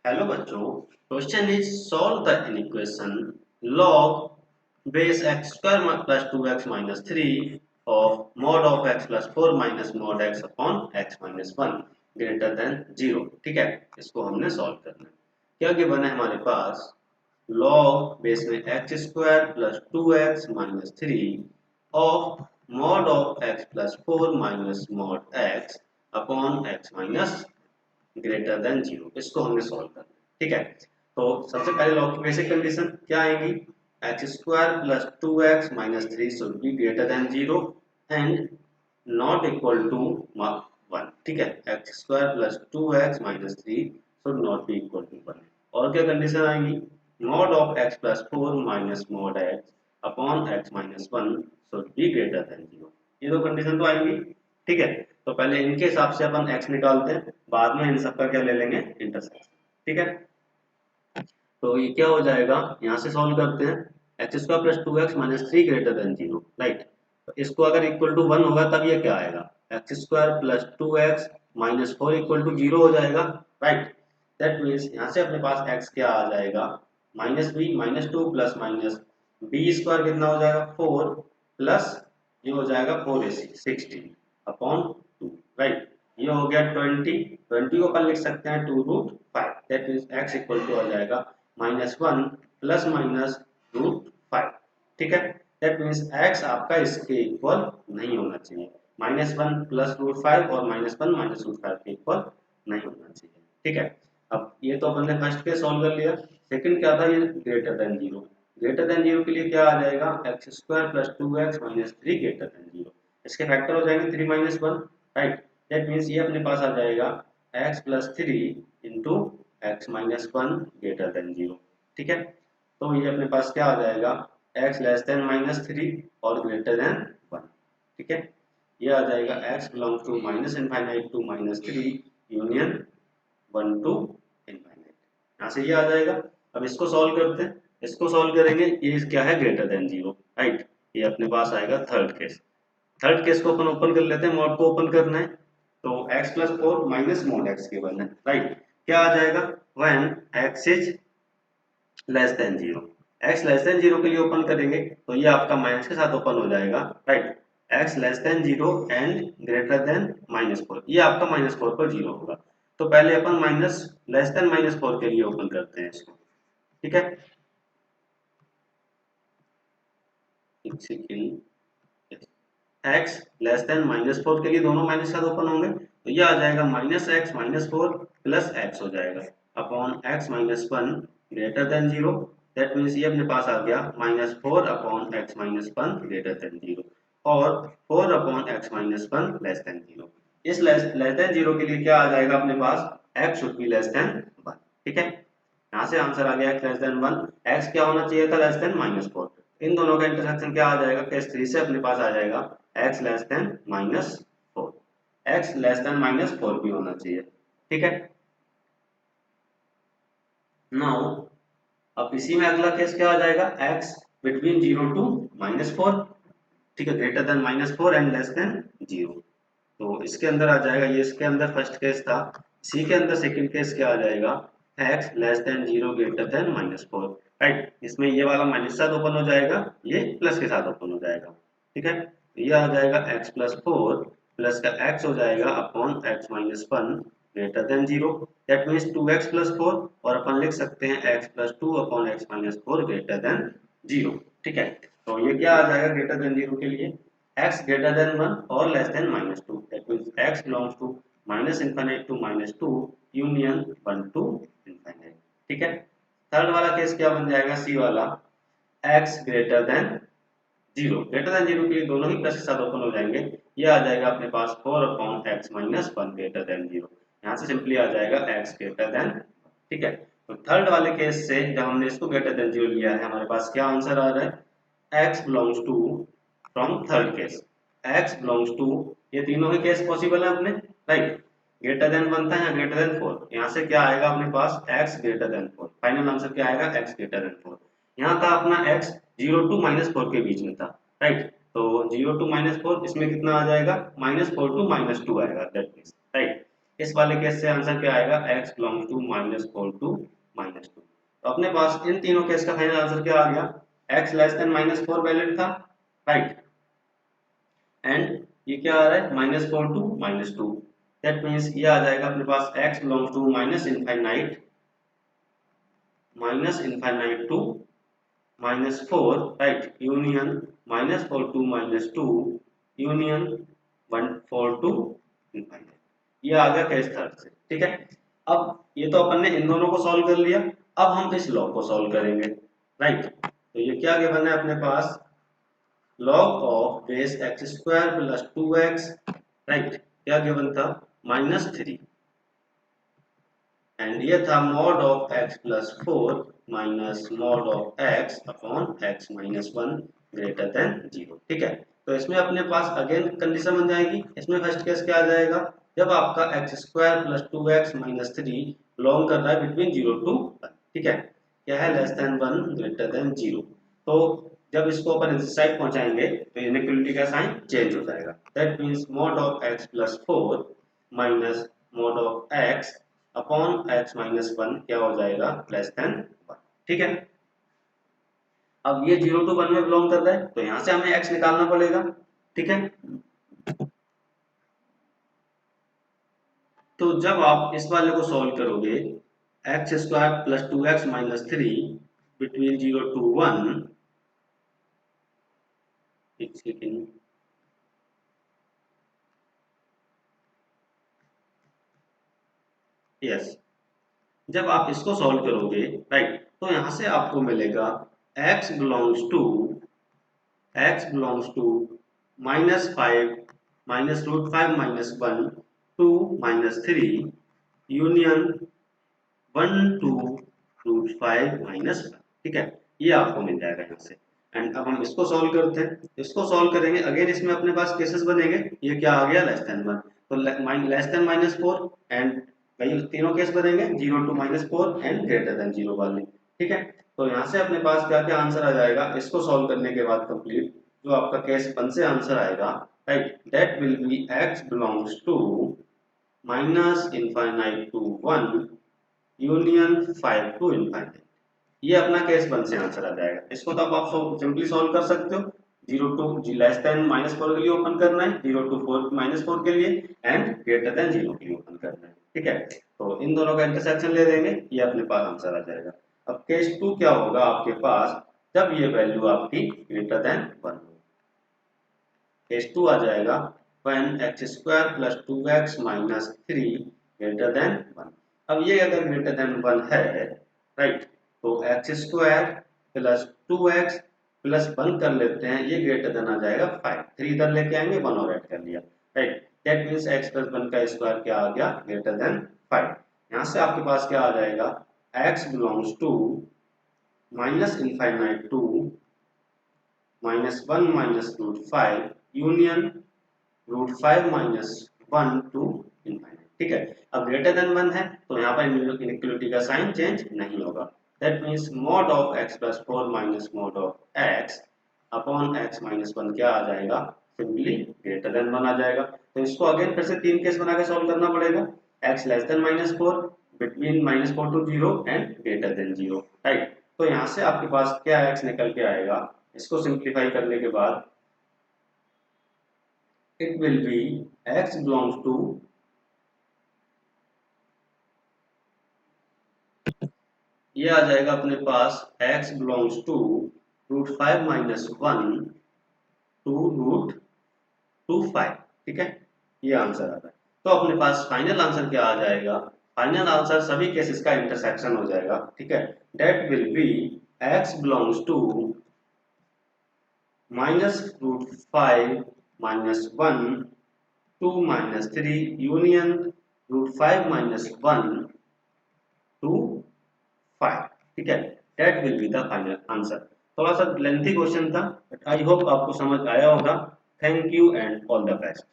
Hello बच्चों, question is solve the equation log base x square plus 2x minus 3 of mod of x plus 4 minus mod x upon x minus 1 greater than 0। ठीक है, इसको हमने solve करना है। क्या given है हमारे पास? log बेस में x square plus 2x minus 3 of mod of x plus 4 minus mod x upon x minus greater than 0। इसको हमने सॉल्व करना है। ठीक है, तो सबसे पहले लॉग की बेसिक कंडीशन क्या आएगी? X square plus 2x minus 3 should be greater than 0 and not equal to 1। ठीक है, X square plus 2x minus 3 should not be equal to 1। और क्या कंडीशन आएगी? Mod of x plus 4 minus mod x upon x minus 1 should be greater than 0। ये दो condition तो आएंगी। ठीक है, तो पहले इनके हिसाब से अपन x निकालते हैं, बाद में इन सब का क्या ले लेंगे? इंटरसेक्शन। ठीक है, तो ये क्या हो जाएगा? यहाँ से सॉल्व करते हैं। X square plus 2x minus 3 greater than 0, right. तो इसको अगर इक्वल टू 1 होगा तब ये क्या आएगा? X square plus 2x minus 4 equal to 0 हो जाएगा, राइट। दैट मीन्स यहाँ से अपने पास x क्या आ जाएगा? Minus B minus 2 plus minus B square कितना हो जाएगा? 4 प्लस ये हो जाएगा 4ac 16 अपॉन 2, राइट। ये हो गया 20 को अपन लिख सकते हैं 2√5। That means x equal to आ जाएगा -1 प्लस माइनस √5। ठीक है, दैट मीन्स x आपका इसके इक्वल नहीं होना चाहिए। -1 प्लस √5 और -1 माइनस √5 के इक्वल नहीं होना चाहिए। ठीक है, अब ये तो अपन ने फर्स्ट केस सॉल्व कर लिया। सेकंड क्या था? ये ग्रेटर देन 0। ग्रेटर देन 0 के लिए क्या आ जाएगा? X square plus 2x minus 3 greater than 0। इसके फैक्टर हो जाएंगे 3 माइनस 1, राइट। दैट मीन्स ये अपने पास आ जाएगा x plus 3 into x minus 1 greater than 0। ठीक है, तो ये अपने पास क्या आ जाएगा? x लेस देन माइनस 3 और ग्रेटर देन 1। ठीक है, ये आ जाएगा x belongs to minus infinite to minus 3 union 1 to infinite. यहाँ से ये आ जाएगा। अब इसको सॉल्व करते हैं। इसको सॉल्व करेंगे, ये क्या है? Greater than 0, right. ये अपने पास आएगा थर्ड केस। थर्ड केस को अपन ओपन कर लेते हैं, मॉड को ओपन करना है। तो x plus 4 minus mod x के बनना है, राइट। क्या आ जाएगा? When x is less than 0। x less than 0 के लिए ओपन करेंगे तो ये आपका माइनस के साथ ओपन हो जाएगा, right. x less than 0 and greater than -4, ये आपका -4 पर 0 होगा। तो पहले अपन माइनस लेस देन -4 के लिए ओपन करते हैं इसको। ठीक है, एक सेकेंड। x लेस देन -4 के लिए दोनों माइनस के साथ ओपन होंगे, तो ये आ जाएगा -x -4 प्लस x हो जाएगा upon x -1 greater than 0। That means ये अपने पास आ गया -4 अपॉन x -1 ग्रेटर देन 0 और 4 अपॉन x -1 लेस देन 0। इस लेस देन 0 के लिए क्या आ जाएगा अपने पास? x should be less than 1। ठीक है, यहाँ से आंसर आ गया x लेस देन 1। x क्या होना चाहिए था? Less than -4। इन दोनों का इंटरसेक्शन क्या आ जाएगा? केस 3 से अपने पास आ जाएगा x less than -4। x less than -4 भी होना चाहिए। ठीक है, नाउ अब इसी में अगला केस क्या आ जाएगा? x between 0 to -4। ठीक है, greater than -4 and less than 0। तो इसके अंदर आ जाएगा, ये इसके अंदर फर्स्ट केस था। सी के अंदर सेकंड केस क्या आ जाएगा? x less than 0 greater than -4, right. इसमें ये वाला माइनस के साथ ओपन हो जाएगा, ये प्लस के साथ ओपन हो जाएगा। ठीक है, तो ये आ जाएगा x प्लस 4 प्लस का x हो जाएगा upon x minus 1 greater than 0। That means 2x plus 4 और अपन लिख सकते हैं x plus 2 upon x minus 4 greater than 0। ठीक है, तो ये क्या आ जाएगा ग्रेटर देन 0 के लिए? x greater than 1 or less than -2। That means x belongs to minus infinite to -2 union 1 to infinite। ठीक है, थर्ड वाला केस क्या बन जाएगा? सी वाला, x greater than 0। Greater than 0 के लिए दोनों ही प्लस के साथ ओपन हो जाएंगे। ये आ जाएगा अपने पास 4 upon x minus 1 greater than 0। यहाँ से सिंपली आ जाएगा x ग्रेटर देन। ठीक है, तो थर्ड वाले केस से जब हमने इसको ग्रेटर देन 0 लिया है, हमारे पास क्या आंसर आ रहा है? x belongs to from third case x belongs to, ये तीनों ही केस पॉसिबल है अपने, राइट। ग्रेटर देन 1 था या ग्रेटर देन 4, यहाँ से क्या आएगा अपने पास? x greater than 4। Final answer क्या आएगा? x greater than 4। यहाँ था अपना x 0 टू -4 के बीच में था, राइट। तो 0 टू -4, इसमें कितना आ जाएगा? -4 टू -2 आएगा, दैट मींस, राइट। इस वाले केस से आंसर क्या आएगा, x बिलोंग्स टू -4 टू -2। तो अपने पास इन तीनों केस का फाइनल आंसर क्या आ गया, x लेस देन -4 वैलिड था, राइट, एंड ये क्या आ रहा है -4 टू -2। दैट मीन्स ये आ जाएगा अपने पास x belongs to -infinite to -4, right, union -4 to -2 union 4 to infinite. ये आ गया केस थर्ड से, ठीक है। अब ये तो अपन ने इन दोनों को सॉल्व कर लिया, अब हम इस लॉ को सॉल्व करेंगे, राइट। तो ये क्या गिवन है अपने पास, log of base x square plus 2x, right, क्या गिवन था -3, एंड ये था mod of x plus 4 minus mod of x upon x minus 1 greater than 0, ठीक है। तो इसमें अपने पास अगेन कंडीशन बन जाएगी, इसमें फर्स्ट केस क्या आ जाएगा, जब आपका x square plus 2x minus 3 belong कर रहा है बिटवीन 0 टू 1, ठीक है, क्या है लेस देन 1 ग्रेटर देन 0। तो जब इसको अपन इस साइड पहुंचाएंगे तो इनइक्वालिटी का साइन चेंज हो जाएगा, that means mod of x plus 4 minus mod of x upon x minus 1 क्या हो जाएगा लेस देन 1, ठीक है। अब ये 0 टू 1 में बिलोंग कर रहा है तो यहां से हमें x निकालना पड़ेगा, ठीक है। तो जब आप इस वाले को सॉल्व करोगे X square plus 2x minus 3 between 0 to 1, एक सेकेंड, यस, जब आप इसको सॉल्व करोगे, राइट, तो यहां से आपको मिलेगा x belongs to -5 -√5 -1 to -3 union 1 to √5 -1, ठीक है, ये आपको मिल जाएगा यहाँ से। एंड अब हम इसको सॉल्व करते हैं, इसको सॉल्व करेंगे अगेन, इसमें अपने पास केसेस बनेंगे, ये क्या आ गया लेस देन 1, तो लेस देन -4, एंड वही तीनों केस बनेंगे 0 टू -4 एंड ग्रेटर देन 0 वाले, ठीक है। तो यहाँ से अपने पास क्या क्या आंसर आ जाएगा इसको सॉल्व करने के बाद कंप्लीट, जो आपका केस 1 से आंसर आएगा, right, that will be x belongs to -infinite to 1 union 5 to infinite. ये अपना केस 1 से आंसर आ जाएगा। इसको तो आप सिंपली सॉल्व कर सकते हो, 0 टू लेस देन -4 के लिए ओपन करना है, 0 टू 4 -4 के लिए, एंड ग्रेटर देन 0 के लिए ओपन करना है, ठीक है। तो इन दोनों का इंटरसेक्शन ले लेंगे, ये अपने पास आंसर आ जाएगा। अब केस 2 क्या होगा आपके पास, जब ये वैल्यू आपकी ग्रेटर देन 1 हो, केस 2 आ जाएगा when x square plus 2x minus 3 greater than 1। अब ये अगर ग्रेटर देन 1 है, राइट, तो x square plus 2x plus 1 कर लेते हैं, ये ग्रेटर देन आ जाएगा 5, 3 इधर लेके आएंगे, 1 और ऐड कर लिया, right, that means x plus 1 का स्क्वायर क्या आ गया ग्रेटर देन 5। यहाँ से आपके पास क्या आ जाएगा, x belongs to -infinite to -1 -√5 union √5 -1 to infinite, ठीक है। अब ग्रेटर देन 1 है तो यहाँ पर इनइक्वालिटी का साइन चेंज नहीं होगा, that means mod of x plus 4 minus mod of x upon x minus 1 क्या आ जाएगा, सिंपली ग्रेटर देन 1 आ जाएगा। तो इसको अगेन फिर से तीन केस बना के सॉल्व करना पड़ेगा, x less than -4 between -4 to 0 and greater than 0, right. तो यहाँ से आपके पास क्या x निकल के आएगा, इसको सिंप्लीफाई करने के बाद it will be x belongs to, ये आ जाएगा अपने पास x belongs to √5 -1 टू √25, ठीक है, ये आंसर आ रहा है। तो अपने पास फाइनल आंसर क्या आ जाएगा, फाइनल आंसर सभी केसेस का इंटरसेक्शन हो जाएगा, ठीक है, that will be x belongs to -√5 -1 2 -3 union √5 -1 to 5, ठीक है, that will be the final answer. थोड़ा सा लेंथी क्वेश्चन था, बट आई होप आपको समझ आया होगा। Thank you and all the best.